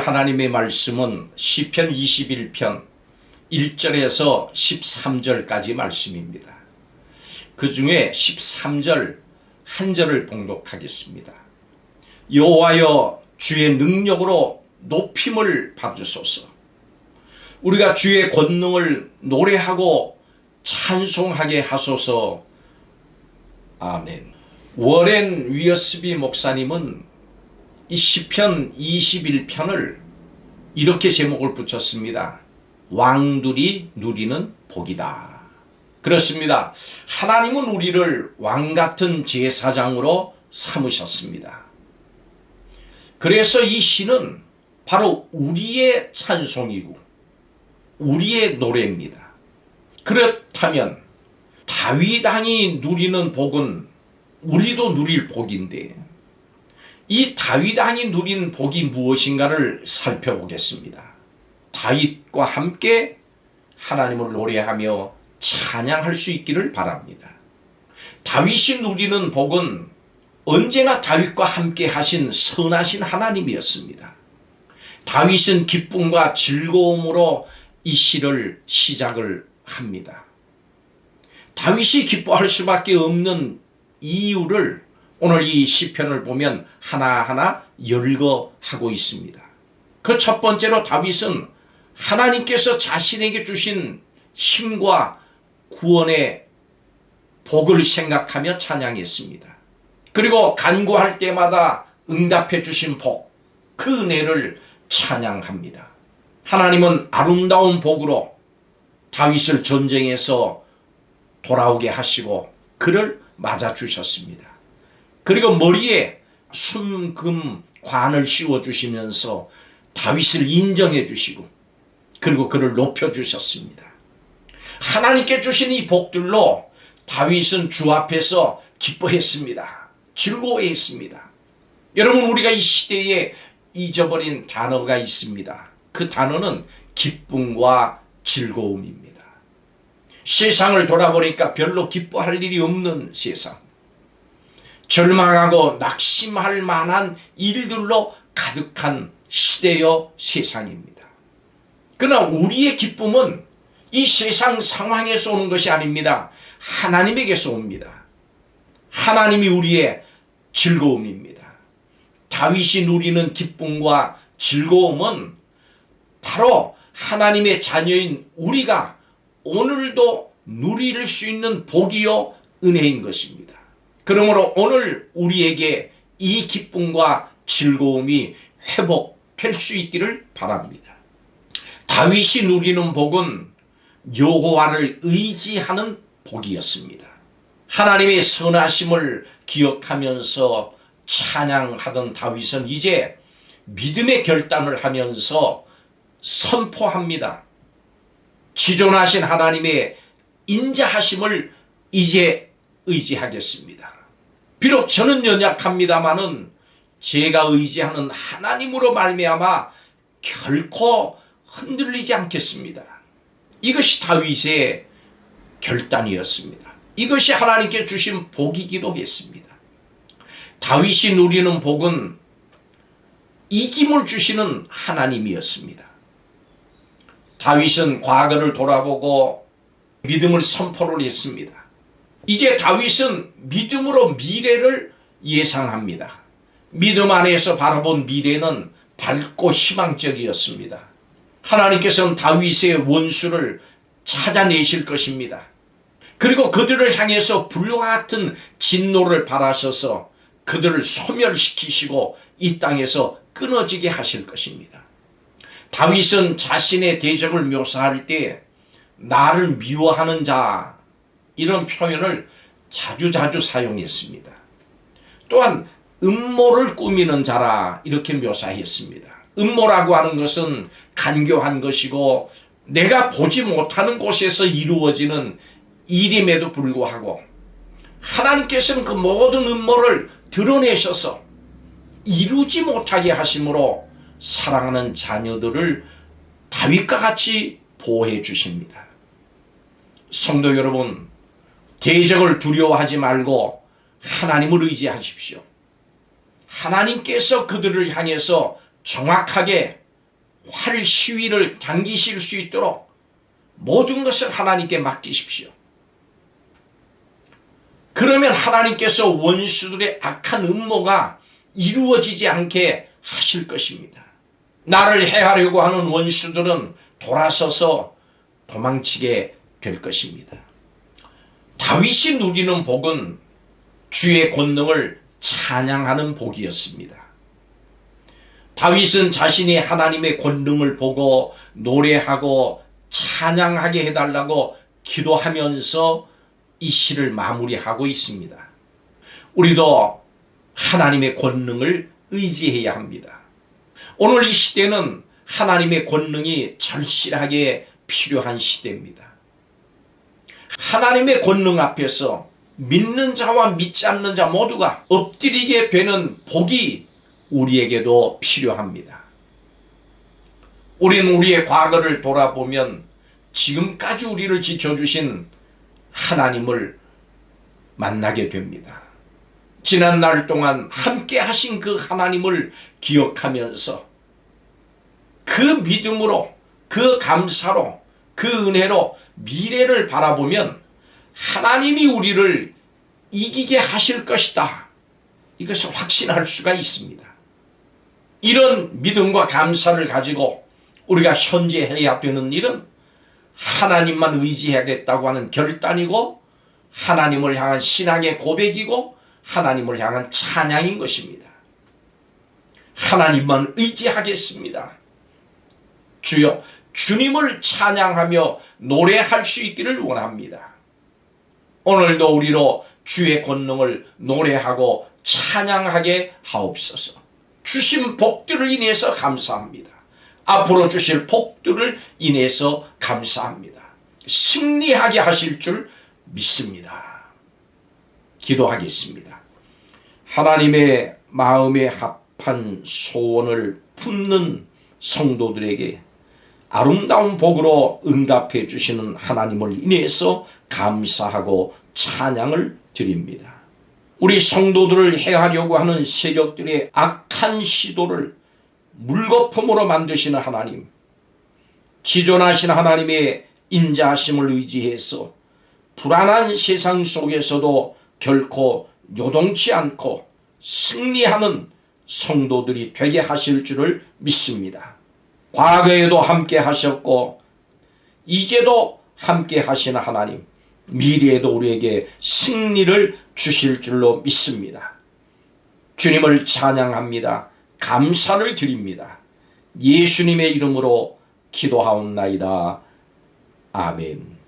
하나님의 말씀은 시편 21편 1절에서 13절까지 말씀입니다. 그 중에 13절 한 절을 봉독하겠습니다. 여호와여, 주의 능력으로 높임을 받으소서. 우리가 주의 권능을 노래하고 찬송하게 하소서. 아멘. 워렌 위어스비 목사님은 이 시편 21편을 이렇게 제목을 붙였습니다. 왕들이 누리는 복이다. 그렇습니다. 하나님은 우리를 왕같은 제사장으로 삼으셨습니다. 그래서 이 시는 바로 우리의 찬송이고 우리의 노래입니다. 그렇다면 다윗 왕이 누리는 복은 우리도 누릴 복인데, 이 다윗 왕이 누린 복이 무엇인가를 살펴보겠습니다. 다윗과 함께 하나님을 노래하며 찬양할 수 있기를 바랍니다. 다윗이 누리는 복은 언제나 다윗과 함께 하신 선하신 하나님이었습니다. 다윗은 기쁨과 즐거움으로 이 시를 시작을 합니다. 다윗이 기뻐할 수밖에 없는 이유를 오늘 이 시편을 보면 하나하나 열거하고 있습니다. 그 첫 번째로 다윗은 하나님께서 자신에게 주신 힘과 구원의 복을 생각하며 찬양했습니다. 그리고 간구할 때마다 응답해 주신 복, 그 은혜를 찬양합니다. 하나님은 아름다운 복으로 다윗을 전쟁에서 돌아오게 하시고 그를 맞아주셨습니다. 그리고 머리에 순금관을 씌워주시면서 다윗을 인정해 주시고 그리고 그를 높여주셨습니다. 하나님께 주신 이 복들로 다윗은 주 앞에서 기뻐했습니다. 즐거워했습니다. 여러분, 우리가 이 시대에 잊어버린 단어가 있습니다. 그 단어는 기쁨과 즐거움입니다. 세상을 돌아보니까 별로 기뻐할 일이 없는 세상, 절망하고 낙심할 만한 일들로 가득한 시대여 세상입니다. 그러나 우리의 기쁨은 이 세상 상황에서 오는 것이 아닙니다. 하나님에게서 옵니다. 하나님이 우리의 즐거움입니다. 다윗이 누리는 기쁨과 즐거움은 바로 하나님의 자녀인 우리가 오늘도 누릴 수 있는 복이요 은혜인 것입니다. 그러므로 오늘 우리에게 이 기쁨과 즐거움이 회복될 수 있기를 바랍니다. 다윗이 누리는 복은 여호와를 의지하는 복이었습니다. 하나님의 선하심을 기억하면서 찬양하던 다윗은 이제 믿음의 결단을 하면서 선포합니다. 지존하신 하나님의 인자하심을 이제 의지하겠습니다. 비록 저는 연약합니다마는 제가 의지하는 하나님으로 말미암아 결코 흔들리지 않겠습니다. 이것이 다윗의 결단이었습니다. 이것이 하나님께 주신 복이기도 했습니다. 다윗이 누리는 복은 이김을 주시는 하나님이었습니다. 다윗은 과거를 돌아보고 믿음을 선포를 했습니다. 이제 다윗은 믿음으로 미래를 예상합니다. 믿음 안에서 바라본 미래는 밝고 희망적이었습니다. 하나님께서는 다윗의 원수를 찾아내실 것입니다. 그리고 그들을 향해서 불과 같은 진노를 발하셔서 그들을 소멸시키시고 이 땅에서 끊어지게 하실 것입니다. 다윗은 자신의 대적을 묘사할 때 나를 미워하는 자, 이런 표현을 자주자주 사용했습니다. 또한 음모를 꾸미는 자라 이렇게 묘사했습니다. 음모라고 하는 것은 간교한 것이고 내가 보지 못하는 곳에서 이루어지는 일임에도 불구하고 하나님께서는 그 모든 음모를 드러내셔서 이루지 못하게 하심으로 사랑하는 자녀들을 다윗과 같이 보호해 주십니다. 성도 여러분, 대적을 두려워하지 말고 하나님을 의지하십시오. 하나님께서 그들을 향해서 정확하게 활 시위를 당기실 수 있도록 모든 것을 하나님께 맡기십시오. 그러면 하나님께서 원수들의 악한 음모가 이루어지지 않게 하실 것입니다. 나를 해하려고 하는 원수들은 돌아서서 도망치게 될 것입니다. 다윗이 누리는 복은 주의 권능을 찬양하는 복이었습니다. 다윗은 자신이 하나님의 권능을 보고 노래하고 찬양하게 해달라고 기도하면서 이 시를 마무리하고 있습니다. 우리도 하나님의 권능을 의지해야 합니다. 오늘 이 시대는 하나님의 권능이 절실하게 필요한 시대입니다. 하나님의 권능 앞에서 믿는 자와 믿지 않는 자 모두가 엎드리게 되는 복이 우리에게도 필요합니다. 우리는 우리의 과거를 돌아보면 지금까지 우리를 지켜주신 하나님을 만나게 됩니다. 지난 날 동안 함께 하신 그 하나님을 기억하면서 그 믿음으로, 그 감사로, 그 은혜로 미래를 바라보면 하나님이 우리를 이기게 하실 것이다. 이것을 확신할 수가 있습니다. 이런 믿음과 감사를 가지고 우리가 현재 해야 되는 일은 하나님만 의지해야겠다고 하는 결단이고 하나님을 향한 신앙의 고백이고 하나님을 향한 찬양인 것입니다. 하나님만 의지하겠습니다. 주여, 주님을 찬양하며 노래할 수 있기를 원합니다. 오늘도 우리로 주의 권능을 노래하고 찬양하게 하옵소서. 주신 복들을 인해서 감사합니다. 앞으로 주실 복들을 인해서 감사합니다. 승리하게 하실 줄 믿습니다. 기도하겠습니다. 하나님의 마음에 합한 소원을 품는 성도들에게 아름다운 복으로 응답해 주시는 하나님을 인해서 감사하고 찬양을 드립니다. 우리 성도들을 해하려고 하는 세력들의 악한 시도를 물거품으로 만드시는 하나님, 지존하신 하나님의 인자하심을 의지해서 불안한 세상 속에서도 결코 요동치 않고 승리하는 성도들이 되게 하실 줄을 믿습니다. 과거에도 함께 하셨고 이제도 함께 하시는 하나님, 미래에도 우리에게 승리를 주실 줄로 믿습니다. 주님을 찬양합니다. 감사를 드립니다. 예수님의 이름으로 기도하옵나이다. 아멘.